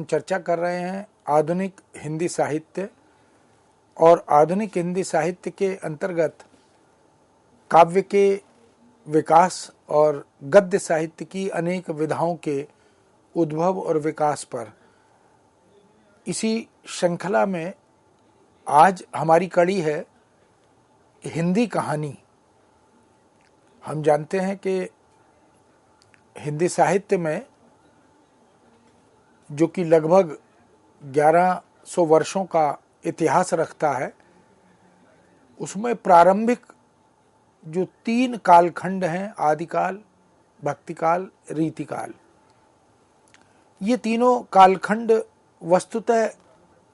हम चर्चा कर रहे हैं आधुनिक हिंदी साहित्य, और आधुनिक हिंदी साहित्य के अंतर्गत काव्य के विकास और गद्य साहित्य की अनेक विधाओं के उद्भव और विकास पर। इसी श्रृंखला में आज हमारी कड़ी है हिंदी कहानी। हम जानते हैं कि हिंदी साहित्य में, जो कि लगभग 1100 वर्षों का इतिहास रखता है, उसमें प्रारंभिक जो 3 कालखंड हैं, आदिकाल, भक्तिकाल, रीतिकाल, ये तीनों कालखंड वस्तुतः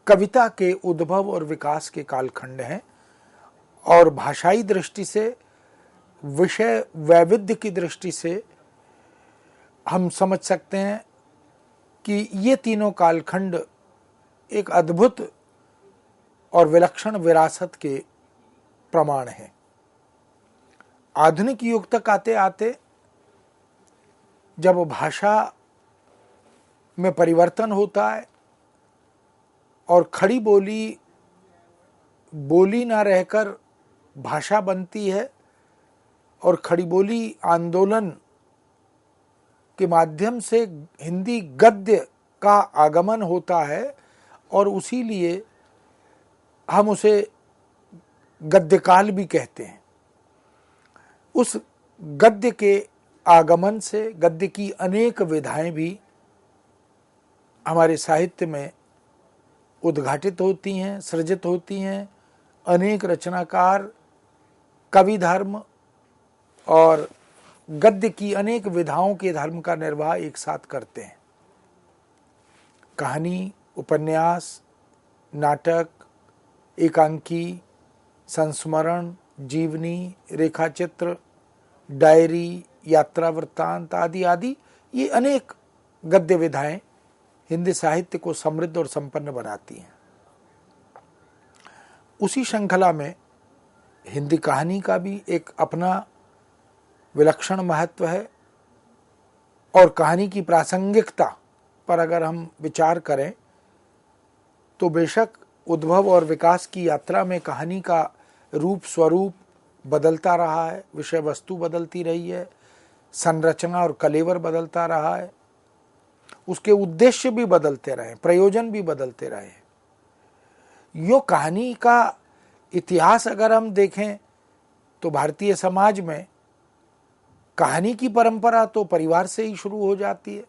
कविता के उद्भव और विकास के कालखंड हैं, और भाषाई दृष्टि से, विषय वैविध्य की दृष्टि से हम समझ सकते हैं कि ये तीनों कालखंड एक अद्भुत और विलक्षण विरासत के प्रमाण हैं। आधुनिक युग तक आते आते जब भाषा में परिवर्तन होता है और खड़ी बोली बोली ना रहकर भाषा बनती है, और खड़ी बोली आंदोलन के माध्यम से हिंदी गद्य का आगमन होता है, और उसी लिए हम उसे गद्यकाल भी कहते हैं। उस गद्य के आगमन से गद्य की अनेक विधाएं भी हमारे साहित्य में उद्घाटित होती हैं, सृजित होती हैं। अनेक रचनाकार कवि धर्म और गद्य की अनेक विधाओं के धर्म का निर्वाह एक साथ करते हैं। कहानी, उपन्यास, नाटक, एकांकी, संस्मरण, जीवनी, रेखाचित्र, डायरी, यात्रा वृत्तांत आदि आदि, ये अनेक गद्य विधाएं हिंदी साहित्य को समृद्ध और संपन्न बनाती हैं। उसी श्रृंखला में हिंदी कहानी का भी एक अपना विलक्षण महत्व है, और कहानी की प्रासंगिकता पर अगर हम विचार करें तो बेशक उद्भव और विकास की यात्रा में कहानी का रूप स्वरूप बदलता रहा है, विषय वस्तु बदलती रही है, संरचना और कलेवर बदलता रहा है, उसके उद्देश्य भी बदलते रहे, प्रयोजन भी बदलते रहे। यो कहानी का इतिहास अगर हम देखें तो भारतीय समाज में कहानी की परंपरा तो परिवार से ही शुरू हो जाती है।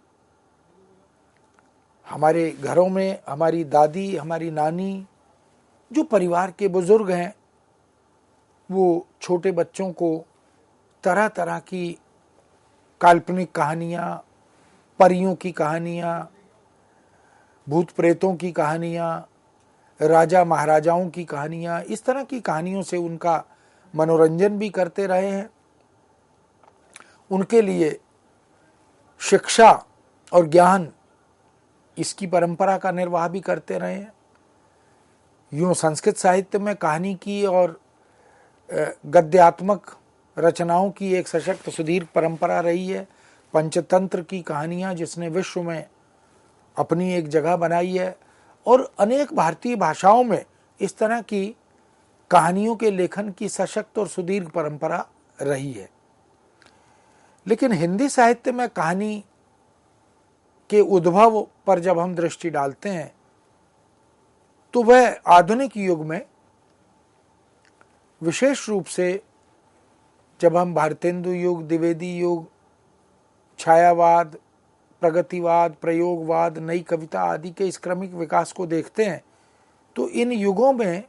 हमारे घरों में हमारी दादी, हमारी नानी, जो परिवार के बुजुर्ग हैं, वो छोटे बच्चों को तरह तरह की काल्पनिक कहानियाँ, परियों की कहानियाँ, भूत प्रेतों की कहानियाँ, राजा महाराजाओं की कहानियाँ, इस तरह की कहानियों से उनका मनोरंजन भी करते रहे हैं। उनके लिए शिक्षा और ज्ञान, इसकी परंपरा का निर्वाह भी करते रहे हैं। यूँ संस्कृत साहित्य में कहानी की और गद्यात्मक रचनाओं की एक सशक्त सुदीर्घ परंपरा रही है। पंचतंत्र की कहानियाँ जिसने विश्व में अपनी एक जगह बनाई है, और अनेक भारतीय भाषाओं में इस तरह की कहानियों के लेखन की सशक्त और सुदीर्घ परंपरा रही है। लेकिन हिंदी साहित्य में कहानी के उद्भव पर जब हम दृष्टि डालते हैं तो वह आधुनिक युग में, विशेष रूप से जब हम भारतेंदु युग, द्विवेदी युग, छायावाद, प्रगतिवाद, प्रयोगवाद, नई कविता आदि के इस क्रमिक विकास को देखते हैं, तो इन युगों में,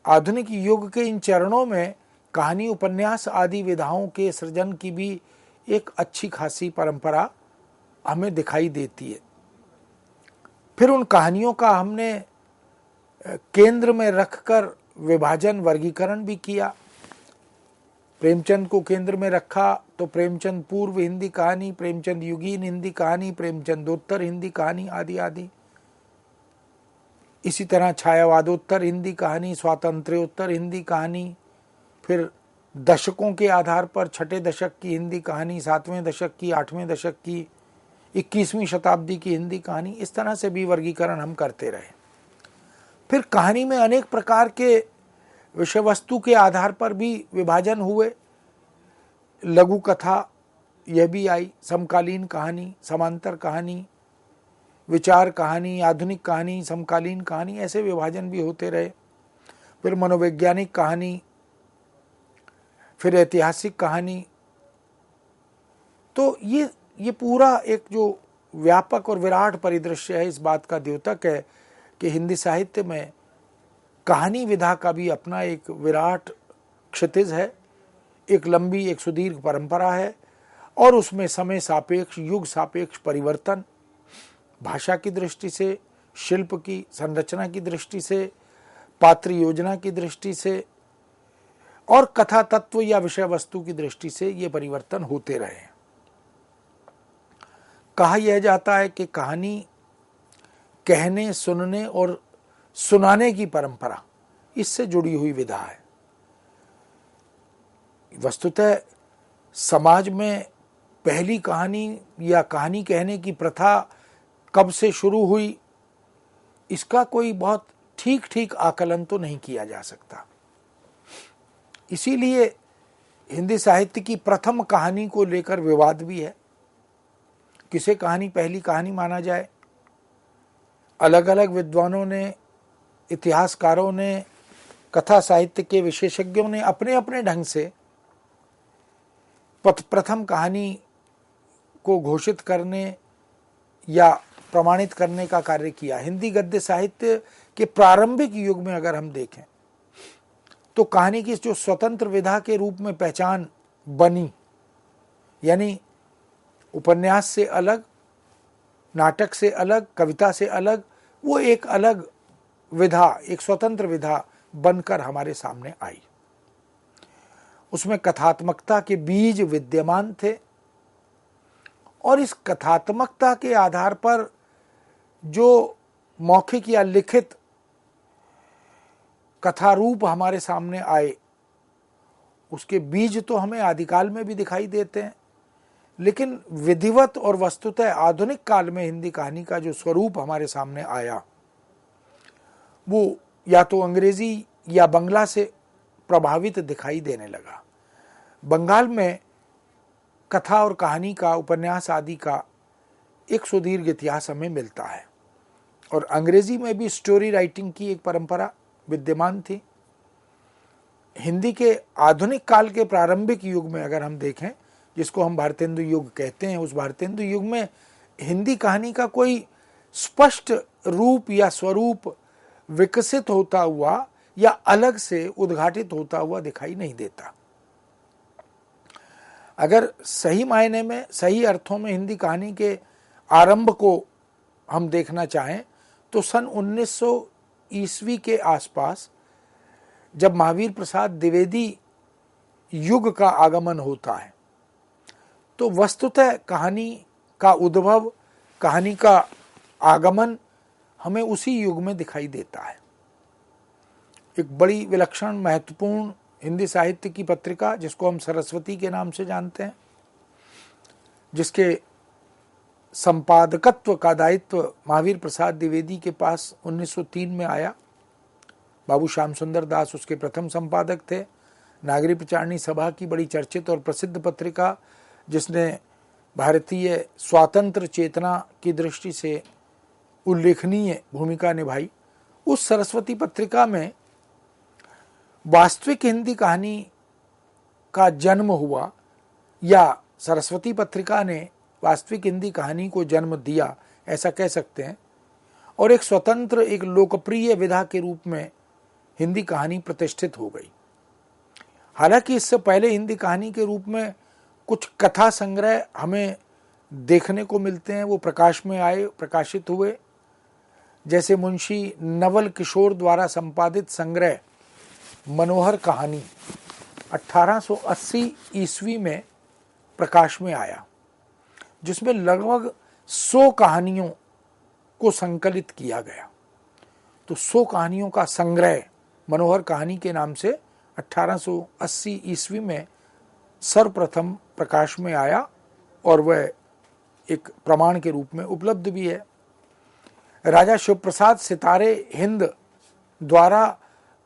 आधुनिक युग के इन चरणों में कहानी, उपन्यास आदि विधाओं के सृजन की भी एक अच्छी खासी परंपरा हमें दिखाई देती है। फिर उन कहानियों का हमने केंद्र में रखकर विभाजन, वर्गीकरण भी किया। प्रेमचंद को केंद्र में रखा तो प्रेमचंद पूर्व हिंदी कहानी, प्रेमचंद युगीन हिंदी कहानी, प्रेमचंदोत्तर हिंदी कहानी आदि आदि। इसी तरह छायावादोत्तर हिंदी कहानी, स्वातंत्र्योत्तर हिंदी कहानी, फिर दशकों के आधार पर छठे दशक की हिंदी कहानी, 7वें दशक की, 8वें दशक की, 21वीं शताब्दी की हिंदी कहानी, इस तरह से भी वर्गीकरण हम करते रहे। फिर कहानी में अनेक प्रकार के विषय वस्तु के आधार पर भी विभाजन हुए। लघु कथा यह भी आई, समकालीन कहानी, समांतर कहानी, विचार कहानी, आधुनिक कहानी, समकालीन कहानी, ऐसे विभाजन भी होते रहे। फिर मनोवैज्ञानिक कहानी, फिर ऐतिहासिक कहानी। तो ये पूरा एक जो व्यापक और विराट परिदृश्य है, इस बात का द्योतक है कि हिंदी साहित्य में कहानी विधा का भी अपना एक विराट क्षितिज है, एक लंबी, एक सुदीर्घ परंपरा है, और उसमें समय सापेक्ष, युग सापेक्ष परिवर्तन, भाषा की दृष्टि से, शिल्प की संरचना की दृष्टि से, पात्र योजना की दृष्टि से और कथा तत्व या विषय वस्तु की दृष्टि से ये परिवर्तन होते रहे। कहा यह जाता है कि कहानी कहने, सुनने और सुनाने की परंपरा, इससे जुड़ी हुई विधा है। वस्तुतः समाज में पहली कहानी या कहानी कहने की प्रथा कब से शुरू हुई, इसका कोई बहुत ठीक आकलन तो नहीं किया जा सकता। इसीलिए हिंदी साहित्य की प्रथम कहानी को लेकर विवाद भी है। किसे कहानी पहली कहानी माना जाए? अलग अलग विद्वानों ने, इतिहासकारों ने, कथा साहित्य के विशेषज्ञों ने अपने अपने ढंग से प्रथम कहानी को घोषित करने या प्रमाणित करने का कार्य किया। हिंदी गद्य साहित्य के प्रारंभिक युग में अगर हम देखें तो कहानी की जो स्वतंत्र विधा के रूप में पहचान बनी, यानी उपन्यास से अलग, नाटक से अलग, कविता से अलग, वो एक अलग विधा, एक स्वतंत्र विधा बनकर हमारे सामने आई। उसमें कथात्मकता के बीज विद्यमान थे और इस कथात्मकता के आधार पर जो मौखिक या लिखित कथा रूप हमारे सामने आए, उसके बीज तो हमें आदिकाल में भी दिखाई देते हैं, लेकिन विधिवत और वस्तुतः आधुनिक काल में हिंदी कहानी का जो स्वरूप हमारे सामने आया, वो या तो अंग्रेजी या बंगला से प्रभावित दिखाई देने लगा। बंगाल में कथा और कहानी का, उपन्यास आदि का एक सुदीर्घ इतिहास हमें मिलता है, और अंग्रेजी में भी स्टोरी राइटिंग की एक परंपरा विद्यमान थी। हिंदी के आधुनिक काल के प्रारंभिक युग में अगर हम देखें, जिसको हम भारतेंदु युग कहते हैं, उस भारतेंदु युग में हिंदी कहानी का कोई स्पष्ट रूप या स्वरूप विकसित होता हुआ या अलग से उद्घाटित होता हुआ दिखाई नहीं देता। अगर सही मायने में, सही अर्थों में हिंदी कहानी के आरंभ को हम देखना चाहें तो सन 1900 ईस्वी के आसपास जब महावीर प्रसाद द्विवेदी युग का आगमन होता है, तो वस्तुतः कहानी का उद्भव, कहानी का आगमन हमें उसी युग में दिखाई देता है। एक बड़ी विलक्षण, महत्वपूर्ण हिंदी साहित्य की पत्रिका, जिसको हम सरस्वती के नाम से जानते हैं, जिसके संपादकत्व का दायित्व महावीर प्रसाद द्विवेदी के पास 1903 में आया। बाबू श्याम सुंदर दास उसके प्रथम संपादक थे। नागरी प्रचारणी सभा की बड़ी चर्चित और प्रसिद्ध पत्रिका, जिसने भारतीय स्वातंत्र चेतना की दृष्टि से उल्लेखनीय भूमिका निभाई, उस सरस्वती पत्रिका में वास्तविक हिंदी कहानी का जन्म हुआ, या सरस्वती पत्रिका ने वास्तविक हिंदी कहानी को जन्म दिया, ऐसा कह सकते हैं, और एक स्वतंत्र, एक लोकप्रिय विधा के रूप में हिंदी कहानी प्रतिष्ठित हो गई। हालांकि इससे पहले हिंदी कहानी के रूप में कुछ कथा संग्रह हमें देखने को मिलते हैं, वो प्रकाश में आए, प्रकाशित हुए, जैसे मुंशी नवल किशोर द्वारा संपादित संग्रह मनोहर कहानी 1880 ईस्वी में प्रकाश में आया, जिसमें लगभग 100 कहानियों को संकलित किया गया। तो 100 कहानियों का संग्रह मनोहर कहानी के नाम से 1880 ईस्वी में सर्वप्रथम प्रकाश में आया, और वह एक प्रमाण के रूप में उपलब्ध भी है। राजा शिवप्रसाद सितारे हिंद द्वारा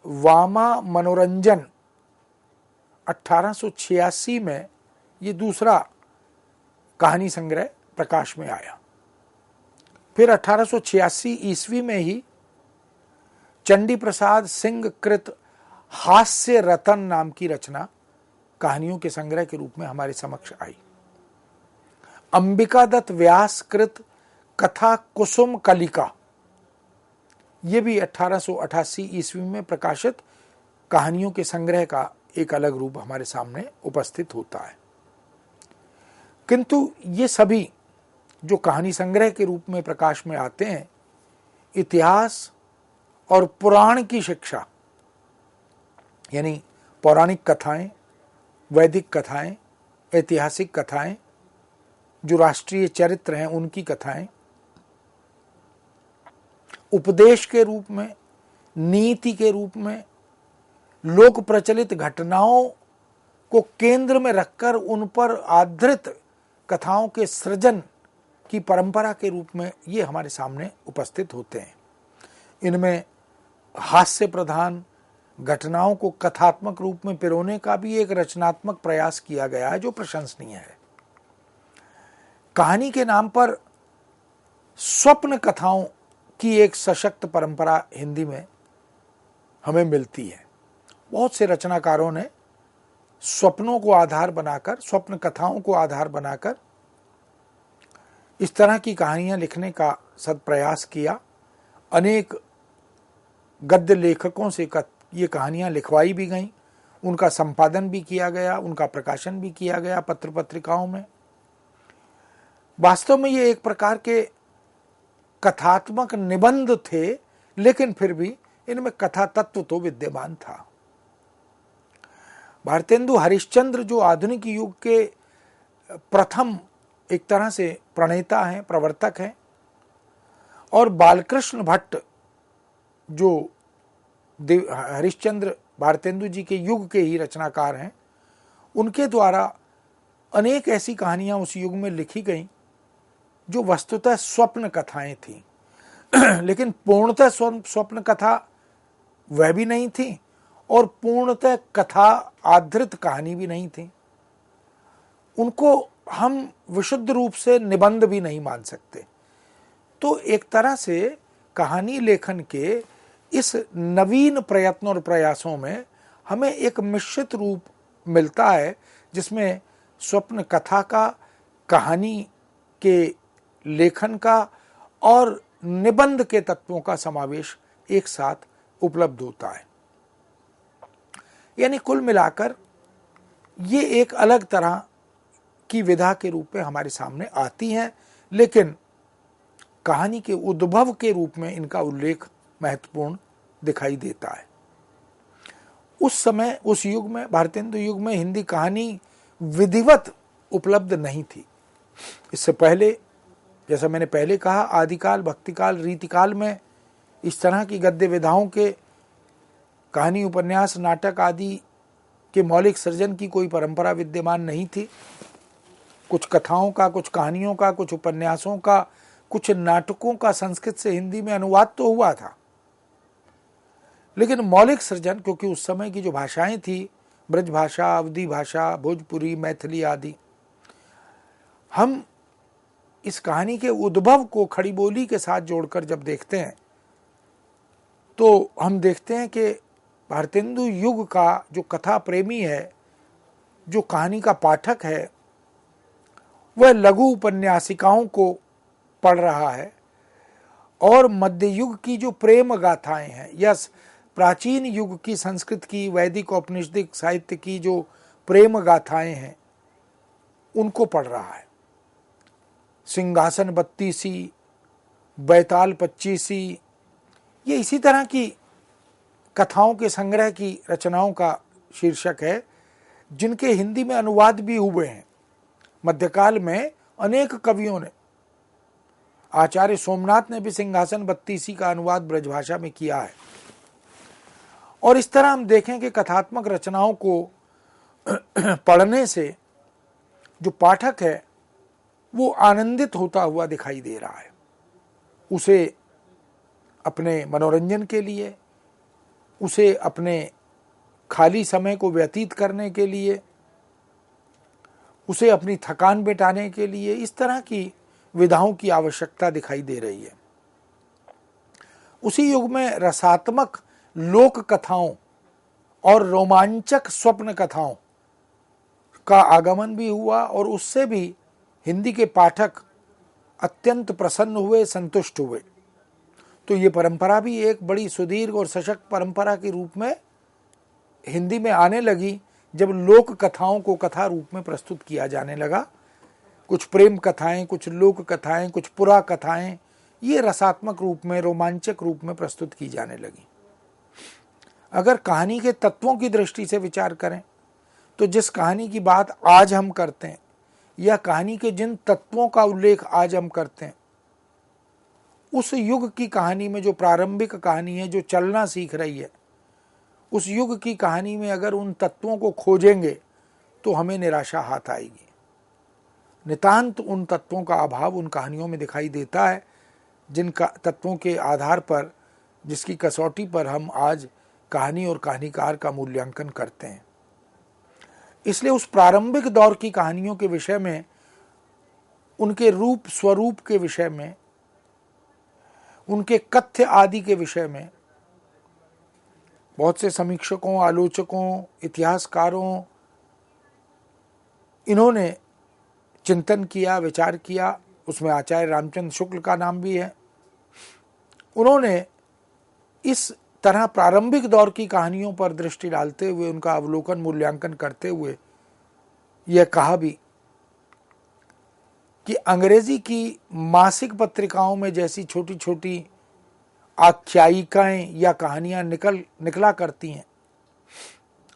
वामा मनोरंजन 1886 में ये दूसरा कहानी संग्रह प्रकाश में आया। फिर 1886 ईस्वी में ही चंडी प्रसाद सिंह कृत हास्य रतन नाम की रचना कहानियों के संग्रह के रूप में हमारे समक्ष आई। अंबिका दत्त व्यास कृत कथा कुसुम कलिका, ये भी 1888 ईस्वी में प्रकाशित कहानियों के संग्रह का एक अलग रूप हमारे सामने उपस्थित होता है। किंतु ये सभी जो कहानी संग्रह के रूप में प्रकाश में आते हैं, इतिहास और पुराण की शिक्षा यानी पौराणिक कथाएं, वैदिक कथाएं, ऐतिहासिक कथाएं, जो राष्ट्रीय चरित्र हैं उनकी कथाएं, उपदेश के रूप में, नीति के रूप में, लोक प्रचलित घटनाओं को केंद्र में रखकर उन पर आधारित कथाओं के सृजन की परंपरा के रूप में ये हमारे सामने उपस्थित होते हैं। इनमें हास्य प्रधान घटनाओं को कथात्मक रूप में पिरोने का भी एक रचनात्मक प्रयास किया गया है जो प्रशंसनीय है। कहानी के नाम पर स्वप्न कथाओं की एक सशक्त परंपरा हिंदी में हमें मिलती है। बहुत से रचनाकारों ने स्वप्नों को आधार बनाकर, स्वप्न कथाओं को आधार बनाकर इस तरह की कहानियां लिखने का सदप्रयास किया। अनेक गद्य लेखकों से ये कहानियां लिखवाई भी गईं, उनका संपादन भी किया गया, उनका प्रकाशन भी किया गया पत्र पत्रिकाओं में। वास्तव में ये एक प्रकार के कथात्मक निबंध थे, लेकिन फिर भी इनमें कथा तत्व तो विद्यमान था। भारतेंदु हरिश्चंद्र जो आधुनिक युग के प्रथम एक तरह से प्रणेता हैं, प्रवर्तक हैं, और बालकृष्ण भट्ट जो हरिश्चंद्र भारतेंदु जी के युग के ही रचनाकार हैं, उनके द्वारा अनेक ऐसी कहानियां उस युग में लिखी गईं जो वस्तुतः स्वप्न कथाएं थीं लेकिन पूर्णतः स्वप्न कथा वह भी नहीं थी और पूर्णतः कथा आधारित कहानी भी नहीं थी। उनको हम विशुद्ध रूप से निबंध भी नहीं मान सकते। तो एक तरह से कहानी लेखन के इस नवीन प्रयत्नों और प्रयासों में हमें एक मिश्रित रूप मिलता है, जिसमें स्वप्न कथा का, कहानी के लेखन का और निबंध के तत्वों का समावेश एक साथ उपलब्ध होता है। यानी कुल मिलाकर ये एक अलग तरह की विधा के रूप में हमारे सामने आती हैं, लेकिन कहानी के उद्भव के रूप में इनका उल्लेख महत्वपूर्ण दिखाई देता है। उस समय, उस युग में, भारतेंदु युग में हिंदी कहानी विधिवत उपलब्ध नहीं थी। इससे पहले, जैसा मैंने पहले कहा, आदिकाल, भक्तिकाल, रीतिकाल में इस तरह की गद्य विधाओं के कहानी, उपन्यास, नाटक आदि के मौलिक सृजन की कोई परंपरा विद्यमान नहीं थी। कुछ कथाओं का, कुछ कहानियों का, कुछ उपन्यासों का, कुछ नाटकों का संस्कृत से हिंदी में अनुवाद तो हुआ था, लेकिन मौलिक सृजन, क्योंकि उस समय की जो भाषाएं थी, ब्रज भाषा, अवधी भाषा, भोजपुरी, मैथिली आदि, हम इस कहानी के उद्भव को खड़ी बोली के साथ जोड़कर जब देखते हैं तो हम देखते हैं कि भारतेंदु युग का जो कथा प्रेमी है, जो कहानी का पाठक है, वह लघु उपन्यासिकाओं को पढ़ रहा है और मध्य युग की जो प्रेम गाथाएं हैं या प्राचीन युग की संस्कृत की, वैदिक औपनिषदिक साहित्य की जो प्रेम गाथाएं हैं उनको पढ़ रहा है। सिंहासन 32, बैताल 25, ये इसी तरह की कथाओं के संग्रह की रचनाओं का शीर्षक है, जिनके हिंदी में अनुवाद भी हुए हैं। मध्यकाल में अनेक कवियों ने, आचार्य सोमनाथ ने भी सिंहासन 32 का अनुवाद ब्रजभाषा में किया है। और इस तरह हम देखें कि कथात्मक रचनाओं को पढ़ने से जो पाठक है वो आनंदित होता हुआ दिखाई दे रहा है। उसे अपने मनोरंजन के लिए, उसे अपने खाली समय को व्यतीत करने के लिए, उसे अपनी थकान मिटाने के लिए इस तरह की विधाओं की आवश्यकता दिखाई दे रही है। उसी युग में रसात्मक लोक कथाओं और रोमांचक स्वप्न कथाओं का आगमन भी हुआ और उससे भी हिंदी के पाठक अत्यंत प्रसन्न हुए, संतुष्ट हुए। तो ये परंपरा भी एक बड़ी सुदीर्घ और सशक्त परंपरा के रूप में हिंदी में आने लगी जब लोक कथाओं को कथा रूप में प्रस्तुत किया जाने लगा। कुछ प्रेम कथाएं, कुछ लोक कथाएं, कुछ पुरा कथाएं, ये रसात्मक रूप में, रोमांचक रूप में प्रस्तुत की जाने लगी। अगर कहानी के तत्वों की दृष्टि से विचार करें तो जिस कहानी की बात आज हम करते हैं या कहानी के जिन तत्वों का उल्लेख आज हम करते हैं, उस युग की कहानी में जो प्रारंभिक कहानी है, जो चलना सीख रही है, उस युग की कहानी में अगर उन तत्वों को खोजेंगे तो हमें निराशा हाथ आएगी। नितांत उन तत्वों का अभाव उन कहानियों में दिखाई देता है, जिन तत्वों के आधार पर, जिसकी कसौटी पर हम आज कहानी और कहानीकार का मूल्यांकन करते हैं। इसलिए उस प्रारंभिक दौर की कहानियों के विषय में, उनके रूप स्वरूप के विषय में, उनके कथ्य आदि के विषय में बहुत से समीक्षकों, आलोचकों, इतिहासकारों, इन्होंने चिंतन किया, विचार किया। उसमें आचार्य रामचंद्र शुक्ल का नाम भी है। उन्होंने इस तरह प्रारंभिक दौर की कहानियों पर दृष्टि डालते हुए, उनका अवलोकन, मूल्यांकन करते हुए यह कहा भी कि अंग्रेजी की मासिक पत्रिकाओं में जैसी छोटी छोटी आख्यायिकाएं या कहानियां निकला करती हैं,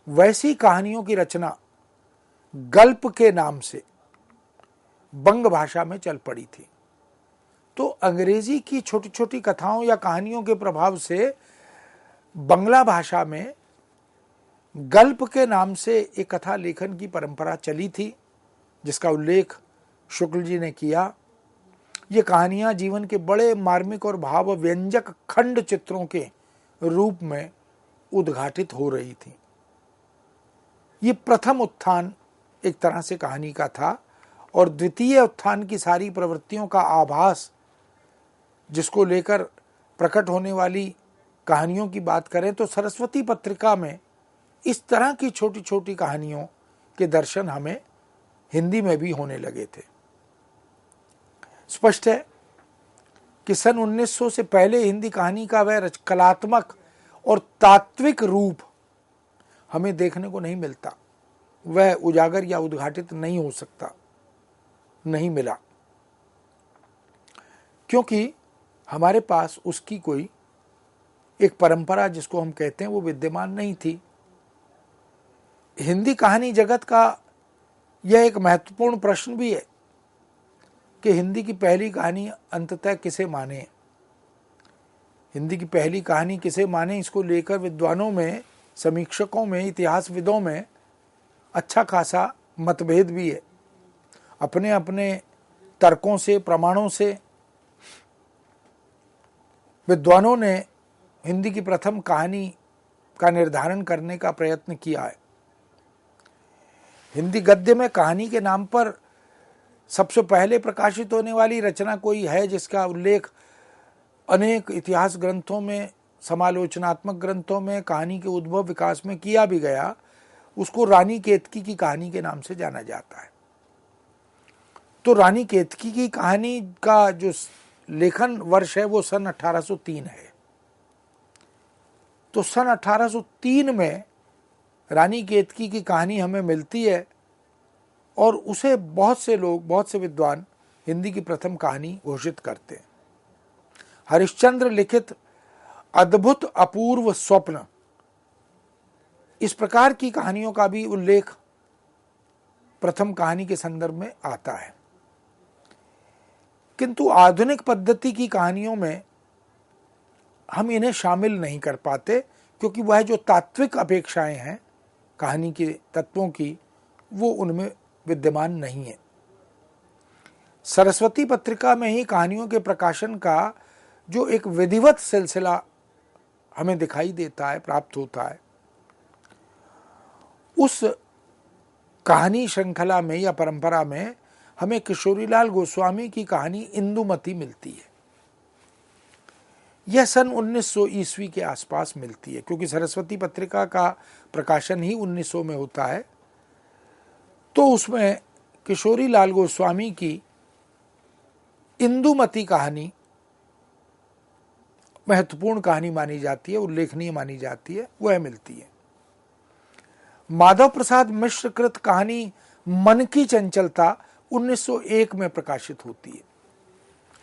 वैसी कहानियों की रचना गल्प के नाम से बंग भाषा में चल पड़ी थी। तो अंग्रेजी की छोटी छोटी कथाओं या कहानियों के प्रभाव से बंगला भाषा में गल्प के नाम से एक कथा लेखन की परंपरा चली थी, जिसका उल्लेख शुक्ल जी ने किया। ये कहानियां जीवन के बड़े मार्मिक और भाव व्यंजक खंड चित्रों के रूप में उद्घाटित हो रही थी। ये प्रथम उत्थान एक तरह से कहानी का था, और द्वितीय उत्थान की सारी प्रवृत्तियों का आभास, जिसको लेकर प्रकट होने वाली कहानियों की बात करें तो सरस्वती पत्रिका में इस तरह की छोटी छोटी कहानियों के दर्शन हमें हिंदी में भी होने लगे थे। स्पष्ट है कि सन 1900 से पहले हिंदी कहानी का वह कलात्मक और तात्विक रूप हमें देखने को नहीं मिलता, वह उजागर या उद्घाटित नहीं हो सकता, नहीं मिला, क्योंकि हमारे पास उसकी कोई एक परंपरा, जिसको हम कहते हैं, वो विद्यमान नहीं थी। हिंदी कहानी जगत का यह एक महत्वपूर्ण प्रश्न भी है कि हिंदी की पहली कहानी अंततः किसे माने। हिंदी की पहली कहानी किसे माने, इसको लेकर विद्वानों में, समीक्षकों में, इतिहासविदों में अच्छा खासा मतभेद भी है। अपने अपने तर्कों से, प्रमाणों से विद्वानों ने हिंदी की प्रथम कहानी का निर्धारण करने का प्रयत्न किया है। हिंदी गद्य में कहानी के नाम पर सबसे पहले प्रकाशित होने वाली रचना कोई है जिसका उल्लेख अनेक इतिहास ग्रंथों में, समालोचनात्मक ग्रंथों में, कहानी के उद्भव विकास में किया भी गया, उसको रानी केतकी की कहानी के नाम से जाना जाता है। तो रानी केतकी की कहानी का जो लेखन वर्ष है वो सन 1803 है। तो सन 1803 में रानी केतकी की कहानी हमें मिलती है, और उसे बहुत से लोग, बहुत से विद्वान हिंदी की प्रथम कहानी घोषित करते हैं। हरिश्चंद्र लिखित अद्भुत अपूर्व स्वप्न, इस प्रकार की कहानियों का भी उल्लेख प्रथम कहानी के संदर्भ में आता है। किंतु आधुनिक पद्धति की कहानियों में हम इन्हें शामिल नहीं कर पाते, क्योंकि वह जो तात्विक अपेक्षाएं हैं कहानी के तत्वों की, वो उनमें विद्यमान नहीं है। सरस्वती पत्रिका में ही कहानियों के प्रकाशन का जो एक विधिवत सिलसिला हमें दिखाई देता है, प्राप्त होता है, उस कहानी श्रृंखला में या परंपरा में हमें किशोरीलाल गोस्वामी की कहानी इंदुमती मिलती है। यह सन 1900 ईस्वी के आसपास मिलती है, क्योंकि सरस्वती पत्रिका का प्रकाशन ही 1900 में होता है। तो उसमें किशोरीलाल गोस्वामी की इंदुमती कहानी महत्वपूर्ण कहानी मानी जाती है, उल्लेखनीय मानी जाती है, वह मिलती है। माधव प्रसाद मिश्र कृत कहानी मन की चंचलता 1901 में प्रकाशित होती है,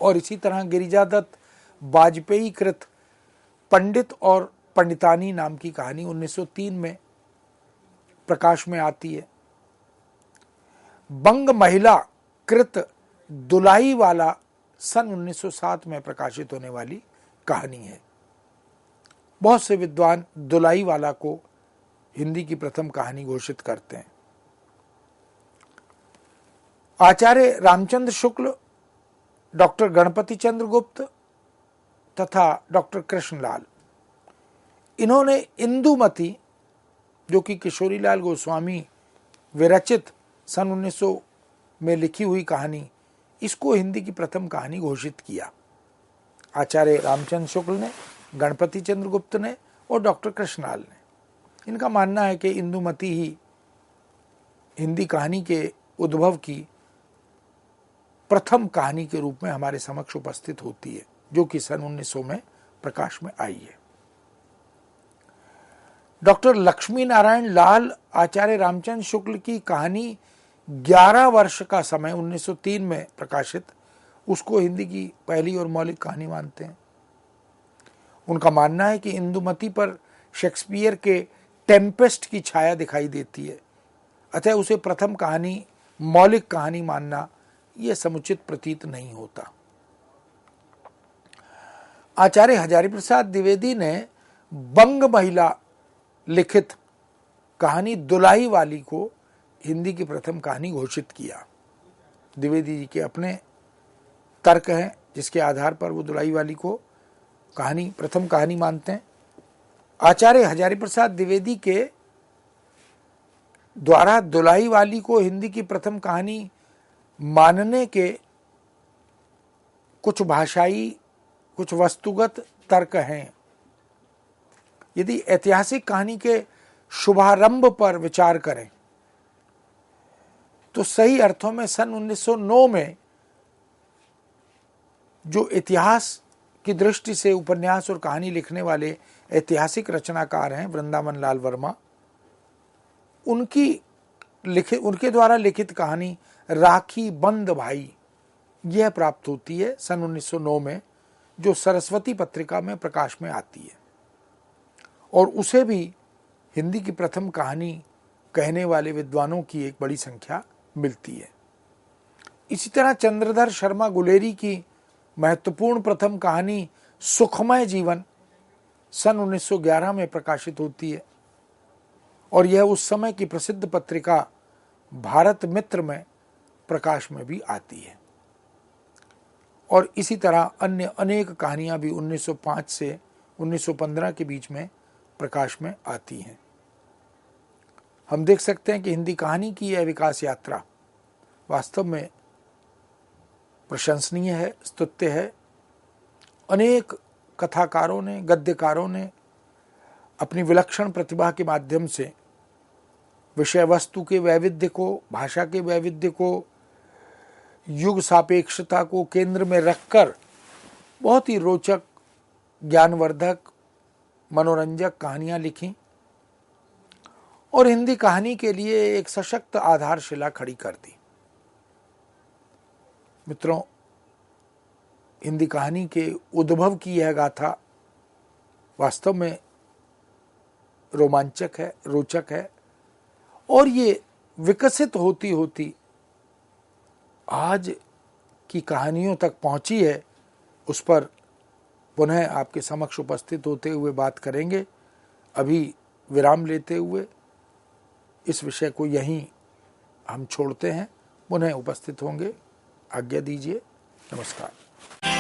और इसी तरह गिरिजादत्त वाजपेयी कृत पंडित और पंडितानी नाम की कहानी 1903 में प्रकाश में आती है। बंग महिला कृत दुलाई वाला सन 1907 में प्रकाशित होने वाली कहानी है। बहुत से विद्वान दुलाई वाला को हिंदी की प्रथम कहानी घोषित करते हैं। आचार्य रामचंद्र शुक्ल, डॉक्टर गणपति चंद्र गुप्त तथा डॉक्टर कृष्णलाल, इन्होंने इंदुमती, जो कि किशोरीलाल गोस्वामी विरचित सन 1900 में लिखी हुई कहानी, इसको हिंदी की प्रथम कहानी घोषित किया। आचार्य रामचंद्र शुक्ल ने, गणपति चंद्र गुप्त ने और डॉक्टर कृष्णलाल ने। इनका मानना है कि इंदुमती ही हिंदी कहानी के उद्भव की प्रथम कहानी के रूप में हमारे समक्ष उपस्थित होती है, जो कि सन 1900 में प्रकाश में आई है। डॉक्टर लक्ष्मी नारायण लाल आचार्य रामचंद्र शुक्ल की कहानी 11 वर्ष का समय 1903 में प्रकाशित, उसको हिंदी की पहली और मौलिक कहानी मानते हैं। उनका मानना है कि इंदुमती पर शेक्सपियर के टेम्पेस्ट की छाया दिखाई देती है, अतः उसे प्रथम कहानी, मौलिक कहानी मानना यह समुचित प्रतीत नहीं होता। आचार्य हजारी प्रसाद द्विवेदी ने बंग महिला लिखित कहानी दुलाई वाली को हिंदी की प्रथम कहानी घोषित किया। द्विवेदी जी के अपने तर्क हैं, जिसके आधार पर वो दुलाई वाली को कहानी, प्रथम कहानी मानते हैं। आचार्य हजारी प्रसाद द्विवेदी के द्वारा दुलाई वाली को हिंदी की प्रथम कहानी मानने के कुछ भाषाई, कुछ वस्तुगत तर्क हैं। यदि ऐतिहासिक कहानी के शुभारंभ पर विचार करें तो सही अर्थों में सन 1909 में जो इतिहास की दृष्टि से उपन्यास और कहानी लिखने वाले ऐतिहासिक रचनाकार हैं वृंदावन लाल वर्मा, उनके द्वारा लिखित कहानी राखी बंद भाई, यह प्राप्त होती है सन 1909 में, जो सरस्वती पत्रिका में प्रकाश में आती है, और उसे भी हिंदी की प्रथम कहानी कहने वाले विद्वानों की एक बड़ी संख्या मिलती है। इसी तरह चंद्रधर शर्मा गुलेरी की महत्वपूर्ण प्रथम कहानी सुखमय जीवन सन 1911 में प्रकाशित होती है, और यह उस समय की प्रसिद्ध पत्रिका भारत मित्र में प्रकाश में भी आती है। और इसी तरह अन्य अनेक कहानियां भी 1905 से 1915 के बीच में प्रकाश में आती हैं। हम देख सकते हैं कि हिंदी कहानी की यह विकास यात्रा वास्तव में प्रशंसनीय है, स्तुत्य है। अनेक कथाकारों ने, गद्यकारों ने अपनी विलक्षण प्रतिभा के माध्यम से विषय वस्तु के वैविध्य को, भाषा के वैविध्य को, युग सापेक्षता को केंद्र में रखकर बहुत ही रोचक, ज्ञानवर्धक, मनोरंजक कहानियां लिखी और हिंदी कहानी के लिए एक सशक्त आधारशिला खड़ी कर दी। मित्रों, हिंदी कहानी के उद्भव की यह गाथा वास्तव में रोमांचक है, रोचक है, और ये विकसित होती होती आज की कहानियों तक पहुंची है। उस पर पुनः आपके समक्ष उपस्थित होते हुए बात करेंगे। अभी विराम लेते हुए इस विषय को यहीं हम छोड़ते हैं, पुनः उपस्थित होंगे। आज्ञा दीजिए। नमस्कार।